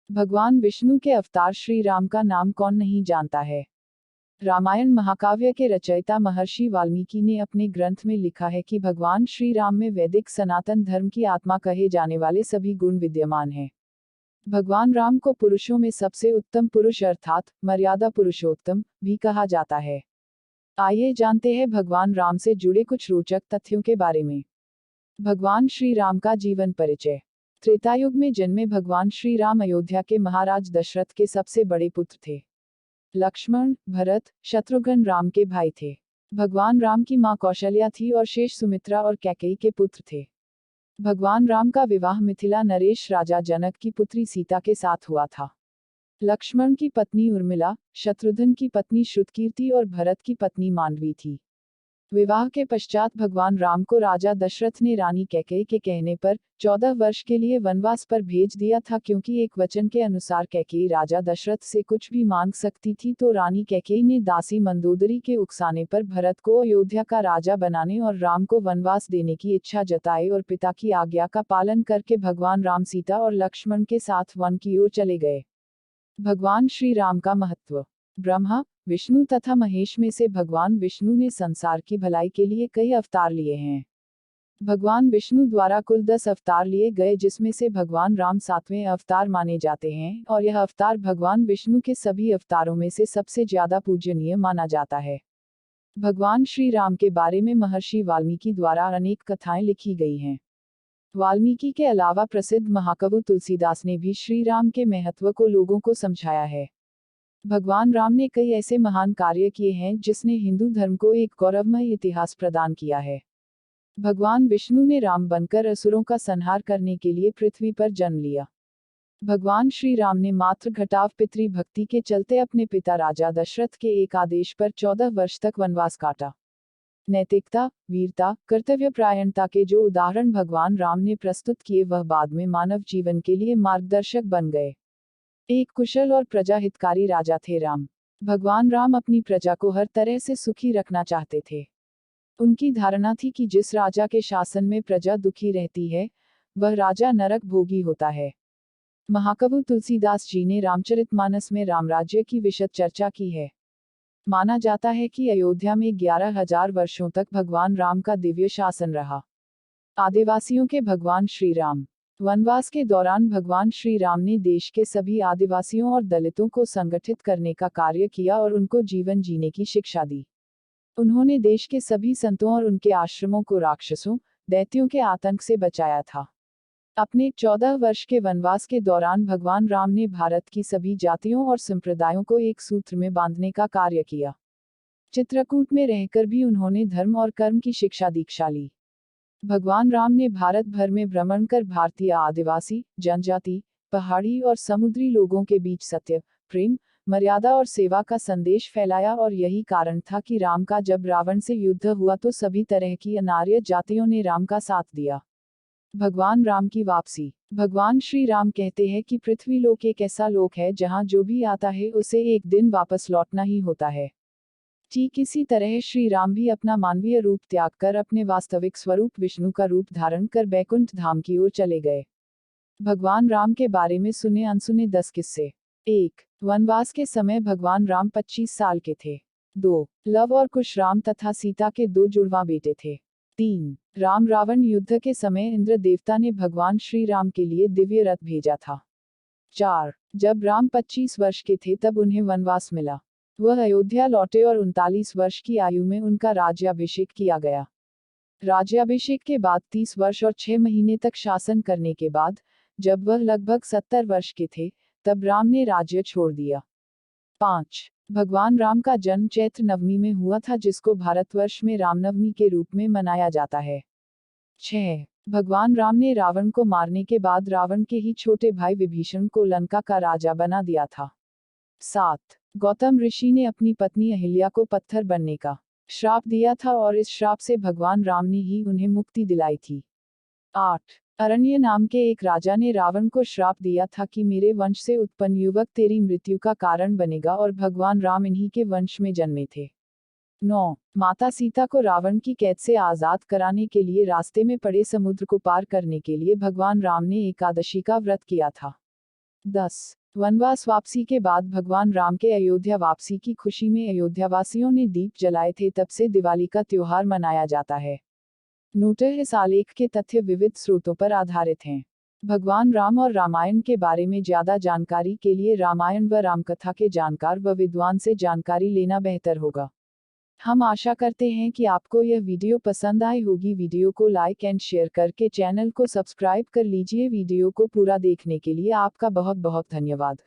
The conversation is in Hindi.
भगवान विष्णु के अवतार श्री राम का नाम कौन नहीं जानता है। रामायण महाकाव्य के रचयिता महर्षि वाल्मीकि ने अपने ग्रंथ में लिखा है कि भगवान श्री राम में वैदिक सनातन धर्म की आत्मा कहे जाने वाले सभी गुण विद्यमान हैं। भगवान राम को पुरुषों में सबसे उत्तम पुरुष अर्थात मर्यादा पुरुषोत्तम भी कहा जाता है। आइए जानते हैं भगवान राम से जुड़े कुछ रोचक तथ्यों के बारे में। भगवान श्री राम का जीवन परिचय। त्रेतायुग में जन्मे भगवान श्री राम अयोध्या के महाराज दशरथ के सबसे बड़े पुत्र थे। लक्ष्मण, भरत, शत्रुघ्न राम के भाई थे। भगवान राम की मां कौशल्या थी और शेष सुमित्रा और कैकेयी के पुत्र थे। भगवान राम का विवाह मिथिला नरेश राजा जनक की पुत्री सीता के साथ हुआ था। लक्ष्मण की पत्नी उर्मिला, शत्रुघ्न की पत्नी श्रुतकीर्ति और भरत की पत्नी मांडवी थी। विवाह के पश्चात भगवान राम को राजा दशरथ ने रानी कैकेयी के कहने पर 14 वर्ष के लिए वनवास पर भेज दिया था, क्योंकि एक वचन के अनुसार कैकेयी राजा दशरथ से कुछ भी मांग सकती थी। तो रानी कैकेयी ने दासी मंदोदरी के उकसाने पर भरत को अयोध्या का राजा बनाने और राम को वनवास देने की इच्छा जताई और पिता की आज्ञा का पालन करके भगवान राम सीता और लक्ष्मण के साथ वन की ओर चले गए। भगवान श्री राम का महत्व। ब्रह्मा, विष्णु तथा महेश में से भगवान विष्णु ने संसार की भलाई के लिए कई अवतार लिए हैं। भगवान विष्णु द्वारा कुल 10 अवतार लिए गए, जिसमें से भगवान राम 7वें अवतार माने जाते हैं और यह अवतार भगवान विष्णु के सभी अवतारों में से सबसे ज्यादा पूजनीय माना जाता है। भगवान श्री राम के बारे में महर्षि वाल्मीकि द्वारा अनेक कथाएं लिखी गई हैं। वाल्मीकि के अलावा प्रसिद्ध महाकवि तुलसीदास ने भी श्री राम के महत्व को लोगों को समझाया है। भगवान राम ने कई ऐसे महान कार्य किए हैं जिसने हिंदू धर्म को एक गौरवमय इतिहास प्रदान किया है। भगवान विष्णु ने राम बनकर असुरों का संहार करने के लिए पृथ्वी पर जन्म लिया। भगवान श्री राम ने मात्र घटाव पितृ भक्ति के चलते अपने पिता राजा दशरथ के एक आदेश पर 14 वर्ष तक वनवास काटा। नैतिकता, वीरता, कर्तव्यपरायणता के जो उदाहरण भगवान राम ने प्रस्तुत किए वह बाद में मानव जीवन के लिए मार्गदर्शक बन गए। एक कुशल और प्रजा हितकारी राजा थे राम। भगवान राम अपनी प्रजा को हर तरह से सुखी रखना चाहते थे। उनकी धारणा थी कि जिस राजा के शासन में प्रजा दुखी रहती है, वह राजा नरक भोगी होता है। महाकवि तुलसीदास जी ने रामचरितमानस में रामराज्य की विशद चर्चा की है। माना जाता है कि अयोध्या में 11,000 वर्षों तक भगवान राम का दिव्य शासन रहा। आदिवासियों के भगवान श्री राम। वनवास के दौरान भगवान श्री राम ने देश के सभी आदिवासियों और दलितों को संगठित करने का कार्य किया और उनको जीवन जीने की शिक्षा दी। उन्होंने देश के सभी संतों और उनके आश्रमों को राक्षसों, दैत्यों के आतंक से बचाया था। अपने 14 वर्ष के वनवास के दौरान भगवान राम ने भारत की सभी जातियों और संप्रदायों को एक सूत्र में बांधने का कार्य किया। चित्रकूट में रहकर भी उन्होंने धर्म और कर्म की शिक्षा दीक्षा ली। भगवान राम ने भारत भर में भ्रमण कर भारतीय आदिवासी, जनजाति, पहाड़ी और समुद्री लोगों के बीच सत्य, प्रेम, मर्यादा और सेवा का संदेश फैलाया और यही कारण था कि राम का जब रावण से युद्ध हुआ तो सभी तरह की अनार्य जातियों ने राम का साथ दिया। भगवान राम की वापसी। भगवान श्री राम कहते हैं कि पृथ्वी लोक एक ऐसा लोक है जहां जो भी आता है उसे एक दिन वापस लौटना ही होता है। ठीक इसी तरह श्री राम भी अपना मानवीय रूप त्याग कर अपने वास्तविक स्वरूप विष्णु का रूप धारण कर बैकुंठ धाम की ओर चले गए। भगवान राम के बारे में सुने अनसुने 10 किस्से। 1. वनवास के समय भगवान राम 25 साल के थे। 2. लव और कुश राम तथा सीता के 2 जुड़वा बेटे थे। 3. राम रावण युद्ध के समय इंद्र देवता ने भगवान श्री राम के लिए दिव्य रथ भेजा था। 4. जब राम 25 वर्ष के थे तब उन्हें वनवास मिला। वह अयोध्या लौटे और 39 वर्ष की आयु में उनका राज्याभिषेक किया गया। राज्याभिषेक के बाद 30 वर्ष और 6 महीने तक शासन करने के बाद, जब वह लगभग 70 वर्ष के थे, तब राम ने राज्य छोड़ दिया। 5. भगवान राम का जन्म चैत्र नवमी में हुआ था, जिसको भारतवर्ष में रामनवमी के रूप में मनाया जाता है। 6. भगवान राम ने रावण को मारने के बाद रावण के ही छोटे भाई विभीषण को लंका का राजा बना दिया था। 7. गौतम ऋषि ने अपनी पत्नी अहिल्या को पत्थर बनने का श्राप दिया था और इस श्राप से भगवान राम ने ही उन्हें मुक्ति दिलाई थी। 8. अरण्य नाम के एक राजा ने रावण को श्राप दिया था कि मेरे वंश से उत्पन्न युवक तेरी मृत्यु का कारण बनेगा, और भगवान राम इन्हीं के वंश में जन्मे थे। 9. माता सीता को रावण की कैद से आजाद कराने के लिए रास्ते में पड़े समुद्र को पार करने के लिए भगवान राम ने एकादशी का व्रत किया था। 10. वनवास वापसी के बाद भगवान राम के अयोध्या वापसी की खुशी में अयोध्यावासियों ने दीप जलाए थे, तब से दिवाली का त्योहार मनाया जाता है। नोटर इस आलेख के तथ्य विविध स्रोतों पर आधारित हैं। भगवान राम और रामायण के बारे में ज्यादा जानकारी के लिए रामायण व रामकथा के जानकार व विद्वान से जानकारी लेना बेहतर होगा। हम आशा करते हैं कि आपको यह वीडियो पसंद आई होगी। वीडियो को लाइक एंड शेयर करके चैनल को सब्सक्राइब कर लीजिए। वीडियो को पूरा देखने के लिए आपका बहुत बहुत धन्यवाद।